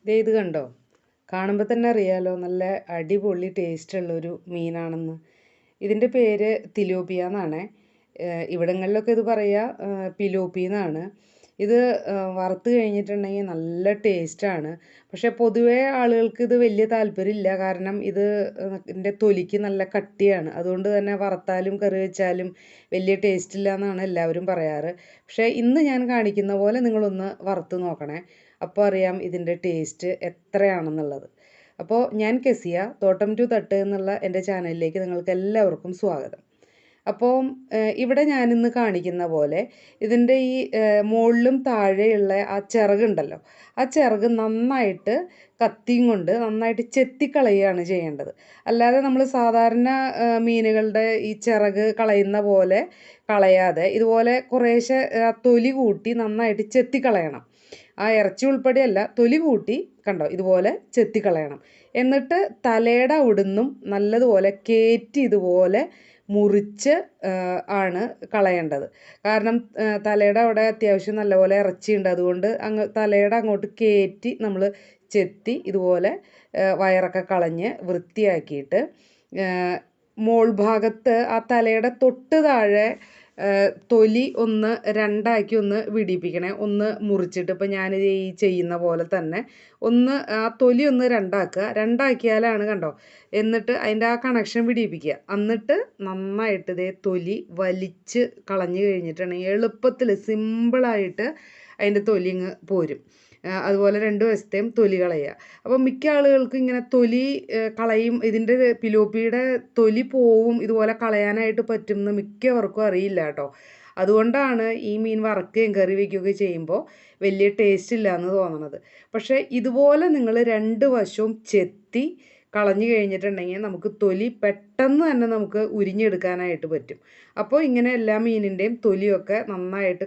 ഇത് കണ്ടോ? കാണുമ്പോൾ തന്നെ അറിയാലോ നല്ല അടിപൊളി ടേസ്റ്റുള്ളൊരു മീനാണെന്ന്. ഇതിൻ്റെ പേര് തിലോപ്പിയ എന്നാണ്. ഇവിടങ്ങളിലൊക്കെ ഇത് പറയുക പിലോപ്പി എന്നാണ്. ഇത് വറുത്ത് കഴിഞ്ഞിട്ടുണ്ടെങ്കിൽ നല്ല ടേസ്റ്റാണ്. പക്ഷേ പൊതുവേ ആളുകൾക്ക് ഇത് വലിയ താല്പര്യമില്ല. കാരണം ഇതിൻ്റെ തൊലിക്ക് നല്ല കട്ടിയാണ്. അതുകൊണ്ട് തന്നെ വറുത്താലും കറി വെച്ചാലും വലിയ ടേസ്റ്റ് ഇല്ല എന്നാണ് എല്ലാവരും പറയാറ്. പക്ഷേ ഇന്ന് ഞാൻ കാണിക്കുന്ന പോലെ നിങ്ങളൊന്ന് വറുത്ത് നോക്കണേ. അപ്പോൾ അറിയാം ഇതിൻ്റെ ടേസ്റ്റ് എത്രയാണെന്നുള്ളത്. അപ്പോൾ ഞാൻ കെസിയ, തോട്ടം ടു തട്ട് എന്നുള്ള എൻ്റെ ചാനലിലേക്ക് നിങ്ങൾക്ക് എല്ലാവർക്കും സ്വാഗതം. അപ്പോൾ ഇവിടെ ഞാനിന്ന് കാണിക്കുന്ന പോലെ ഇതിൻ്റെ ഈ മുകളിലും താഴെയുള്ള ആ ചിറകുണ്ടല്ലോ, ആ ചിറക് നന്നായിട്ട് കത്തിയും കൊണ്ട് നന്നായിട്ട് ചെത്തിക്കളയുകയാണ് ചെയ്യേണ്ടത്. അല്ലാതെ നമ്മൾ സാധാരണ മീനുകളുടെ ഈ ചിറക് കളയുന്ന പോലെ കളയാതെ ഇതുപോലെ കുറേശ്ശെ തൊലി കൂട്ടി നന്നായിട്ട് ചെത്തിക്കളയണം. ആ ഇറച്ചി ഉൾപ്പെടെയല്ല, തൊലി കൂട്ടി കണ്ടോ ഇതുപോലെ ചെത്തിക്കളയണം. എന്നിട്ട് തലയുടെ അവിടുന്നും നല്ലതുപോലെ കയറ്റി ഇതുപോലെ മുറിച്ച് ആണ് കളയേണ്ടത്. കാരണം തലയുടെ അവിടെ അത്യാവശ്യം നല്ലപോലെ ഇറച്ചിയുണ്ട്. അതുകൊണ്ട് തലയുടെ അങ്ങോട്ട് കയറ്റി നമ്മൾ ചെത്തി ഇതുപോലെ വയറൊക്കെ കളഞ്ഞ് വൃത്തിയാക്കിയിട്ട് മോൾ ഭാഗത്ത് ആ തലയുടെ തൊട്ട് താഴെ തൊലി ഒന്ന് രണ്ടാക്കി ഒന്ന് വിടിപ്പിക്കണേ. ഒന്ന് മുറിച്ചിട്ട് ഇപ്പോൾ ഞാനിത് ഈ ചെയ്യുന്ന പോലെ തന്നെ ഒന്ന് ആ തൊലി ഒന്ന് രണ്ടാക്കിയാലാണ് കണ്ടോ. എന്നിട്ട് അതിൻ്റെ ആ കണക്ഷൻ വിടിപ്പിക്കുക. എന്നിട്ട് നന്നായിട്ട് ഇതേ തൊലി വലിച്ച് കളഞ്ഞു കഴിഞ്ഞിട്ടുണ്ടെങ്കിൽ എളുപ്പത്തിൽ സിമ്പിളായിട്ട് അതിൻ്റെ തൊലി ഇങ്ങ് പോരും. അതുപോലെ രണ്ട് വശത്തെയും തൊലി കളയുക. അപ്പോൾ മിക്ക ആളുകൾക്കും ഇങ്ങനെ തൊലി കളയും, ഇതിൻ്റെ പിലോപ്പിയുടെ തൊലി പോവും, ഇതുപോലെ കളയാനായിട്ട് പറ്റുമെന്ന് മിക്കവർക്കും അറിയില്ല കേട്ടോ. അതുകൊണ്ടാണ് ഈ മീൻ വറക്കുകയും കറി വയ്ക്കുകയൊക്കെ ചെയ്യുമ്പോൾ വലിയ ടേസ്റ്റ് ഇല്ല എന്ന് തോന്നണത്. പക്ഷേ ഇതുപോലെ നിങ്ങൾ രണ്ട് വശവും ചെത്തി കളഞ്ഞു കഴിഞ്ഞിട്ടുണ്ടെങ്കിൽ നമുക്ക് തൊലി പെട്ടെന്ന് തന്നെ നമുക്ക് ഉരിഞ്ഞെടുക്കാനായിട്ട് പറ്റും. അപ്പോൾ ഇങ്ങനെ എല്ലാ മീനിൻ്റെയും തൊലിയൊക്കെ നന്നായിട്ട്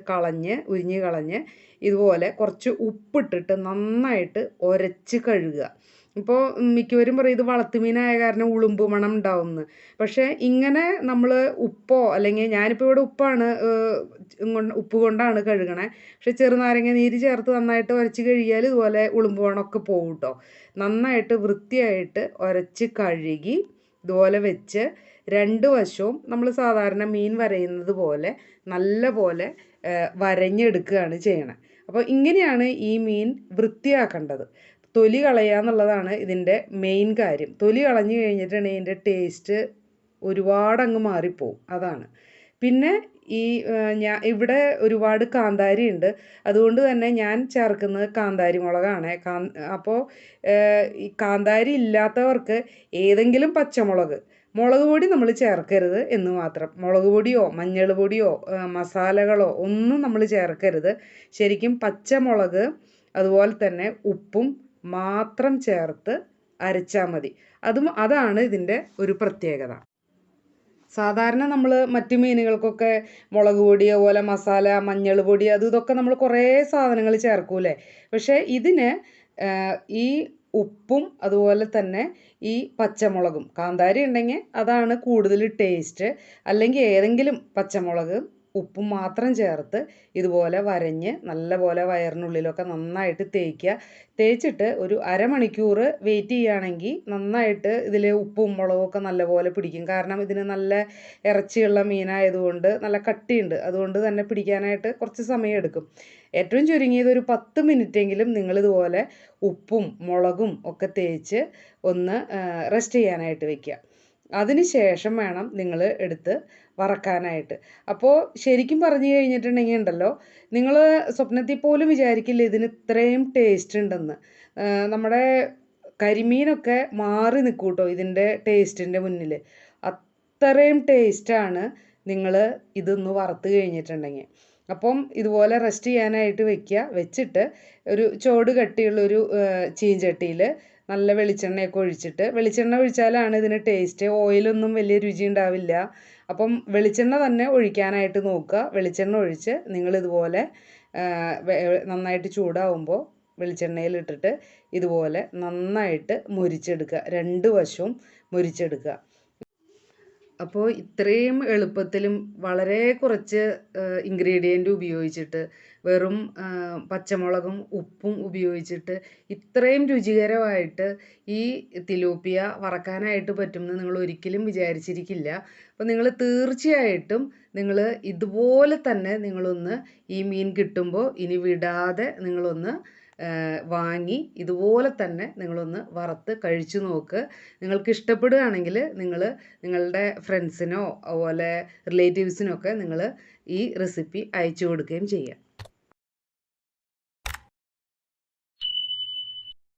ഉരിഞ്ഞ് കളഞ്ഞ് ഇതുപോലെ കുറച്ച് ഉപ്പിട്ടിട്ട് നന്നായിട്ട് ഉരച്ച് കഴുകുക. ഇപ്പോൾ മിക്കവരും പറയും ഇത് വളർത്തുമീനായ കാരണം ഉളുമ്പ് മണം ഉണ്ടാവുമെന്ന്. പക്ഷേ ഇങ്ങനെ നമ്മൾ ഉപ്പോ അല്ലെങ്കിൽ ഞാനിപ്പോൾ ഇവിടെ ഉപ്പ് കൊണ്ടാണ് കഴുകണേ. പക്ഷേ ചെറുനാരങ്ങ നീര് ചേർത്ത് നന്നായിട്ട് ഉരച്ച് കഴുകിയാൽ ഇതുപോലെ ഉളുമ്പ് മണമൊക്കെ പോകും കേട്ടോ. നന്നായിട്ട് വൃത്തിയായിട്ട് ഉരച്ച് കഴുകി ഇതുപോലെ വെച്ച് രണ്ട് വശവും നമ്മൾ സാധാരണ മീൻ വരയുന്നത് പോലെ നല്ല പോലെ വരഞ്ഞെടുക്കുകയാണ് ചെയ്യണത്. അപ്പോൾ ഇങ്ങനെയാണ് ഈ മീൻ വൃത്തിയാക്കേണ്ടത്. തൊലി കളയുക എന്നുള്ളതാണ് ഇതിൻ്റെ മെയിൻ കാര്യം. തൊലി കളഞ്ഞു കഴിഞ്ഞിട്ടുണ്ടെങ്കിൽ ഇതിൻ്റെ ടേസ്റ്റ് ഒരുപാടങ്ങ് മാറിപ്പോവും. അതാണ്. പിന്നെ ഇവിടെ ഒരുപാട് കാന്താരി ഉണ്ട്. അതുകൊണ്ട് തന്നെ ഞാൻ ചേർക്കുന്നത് കാന്താരി മുളകാണ്. അപ്പോൾ ഈ കാന്താരി ഇല്ലാത്തവർക്ക് ഏതെങ്കിലും മുളക് പൊടി നമ്മൾ ചേർക്കരുത് എന്ന് മാത്രം. മുളക് പൊടിയോ മഞ്ഞൾ പൊടിയോ മസാലകളോ ഒന്നും നമ്മൾ ചേർക്കരുത്. ശരിക്കും പച്ചമുളക് അതുപോലെ തന്നെ ഉപ്പും മാത്രം ചേർത്ത് അരച്ചാൽ മതി. അതാണ് ഇതിൻ്റെ ഒരു പ്രത്യേകത. സാധാരണ നമ്മൾ മറ്റു മീനുകൾക്കൊക്കെ മുളക് പൊടി അതുപോലെ മസാല മഞ്ഞൾ പൊടി ഇതൊക്കെ നമ്മൾ കുറേ സാധനങ്ങൾ ചേർക്കൂലേ. പക്ഷേ ഇതിന് ഈ ഉപ്പും അതുപോലെ തന്നെ ഈ പച്ചമുളകും കാന്താരി ഉണ്ടെങ്കിൽ അതാണ് കൂടുതൽ ടേസ്റ്റ്. അല്ലെങ്കിൽ ഏതെങ്കിലും പച്ചമുളക് ഉപ്പും മാത്രം ചേർത്ത് ഇതുപോലെ വരഞ്ഞ് നല്ലപോലെ വയറിനുള്ളിലൊക്കെ നന്നായിട്ട് തേച്ചിട്ട് ഒരു അരമണിക്കൂർ വെയിറ്റ് ചെയ്യുകയാണെങ്കിൽ നന്നായിട്ട് ഇതിൽ ഉപ്പും മുളകുമൊക്കെ നല്ലപോലെ പിടിക്കും. കാരണം ഇതിന് നല്ല ഇറച്ചിയുള്ള മീനായതുകൊണ്ട് നല്ല കട്ടിയുണ്ട്. അതുകൊണ്ട് തന്നെ പിടിക്കാനായിട്ട് കുറച്ച് സമയം എടുക്കും. ഏറ്റവും ചുരുങ്ങിയത് ഒരു 10 മിനിറ്റെങ്കിലും നിങ്ങളിതുപോലെ ഉപ്പും മുളകും ഒക്കെ തേച്ച് ഒന്ന് റെസ്റ്റ് ചെയ്യാനായിട്ട് വെക്കുക. അതിന് ശേഷം വേണം നിങ്ങൾ എടുത്ത് വറക്കാനായിട്ട്. അപ്പോൾ ശരിക്കും പറഞ്ഞു കഴിഞ്ഞിട്ടുണ്ടെങ്കിൽ ഉണ്ടല്ലോ, നിങ്ങൾ സ്വപ്നത്തിൽ പോലും വിചാരിക്കില്ല ഇതിന് ഇത്രയും ടേസ്റ്റ് ഉണ്ടെന്ന്. നമ്മുടെ കരിമീനൊക്കെ മാറി നിൽക്കും കേട്ടോ ഇതിൻ്റെ ടേസ്റ്റിൻ്റെ മുന്നിൽ. അത്രയും ടേസ്റ്റാണ് നിങ്ങൾ ഇതൊന്ന് വറുത്ത് കഴിഞ്ഞിട്ടുണ്ടെങ്കിൽ. അപ്പം ഇതുപോലെ റെസ്റ്റ് ചെയ്യാനായിട്ട് വെച്ചിട്ട് ഒരു ചോട് കട്ടിയുള്ളൊരു ചീഞ്ചട്ടിയിൽ നല്ല വെളിച്ചെണ്ണയൊക്കെ ഒഴിച്ചിട്ട്, വെളിച്ചെണ്ണ ഒഴിച്ചാലാണ് ഇതിന് ടേസ്റ്റ്. ഓയിലൊന്നും വലിയ രുചി ഉണ്ടാവില്ല. അപ്പം വെളിച്ചെണ്ണ തന്നെ ഒഴിക്കാനായിട്ട് നോക്കുക. വെളിച്ചെണ്ണ ഒഴിച്ച് നിങ്ങളിതുപോലെ നന്നായിട്ട് ചൂടാവുമ്പോൾ വെളിച്ചെണ്ണയിലിട്ടിട്ട് ഇതുപോലെ നന്നായിട്ട് മുരിച്ചെടുക്കുക. രണ്ട് വശവും മുരിച്ചെടുക്കുക. അപ്പോൾ ഇത്രയും എളുപ്പത്തിലും വളരെ കുറച്ച് ഇൻഗ്രീഡിയൻ്റ് ഉപയോഗിച്ചിട്ട് വെറും പച്ചമുളകും ഉപ്പും ഉപയോഗിച്ചിട്ട് ഇത്രയും രുചികരമായിട്ട് ഈ തിലോപ്പിയ വറക്കാനായിട്ട് പറ്റുമെന്ന് നിങ്ങൾ ഒരിക്കലും വിചാരിച്ചിരിക്കില്ല. അപ്പോൾ നിങ്ങൾ തീർച്ചയായിട്ടും നിങ്ങൾ ഇതുപോലെ തന്നെ നിങ്ങളൊന്ന് ഈ മീൻ കിട്ടുമ്പോൾ ഇനി വിടാതെ നിങ്ങളൊന്ന് വാങ്ങി ഇതുപോലെ തന്നെ നിങ്ങളൊന്ന് വറുത്ത് കഴിച്ചു നോക്ക്. നിങ്ങൾക്ക് ഇഷ്ടപ്പെടുകയാണെങ്കിൽ നിങ്ങൾ നിങ്ങളുടെ ഫ്രണ്ട്സിനോ അതുപോലെ റിലേറ്റീവ്സിനോ ഒക്കെ നിങ്ങൾ ഈ റെസിപ്പി അയച്ചു കൊടുക്കുകയും ചെയ്യുക.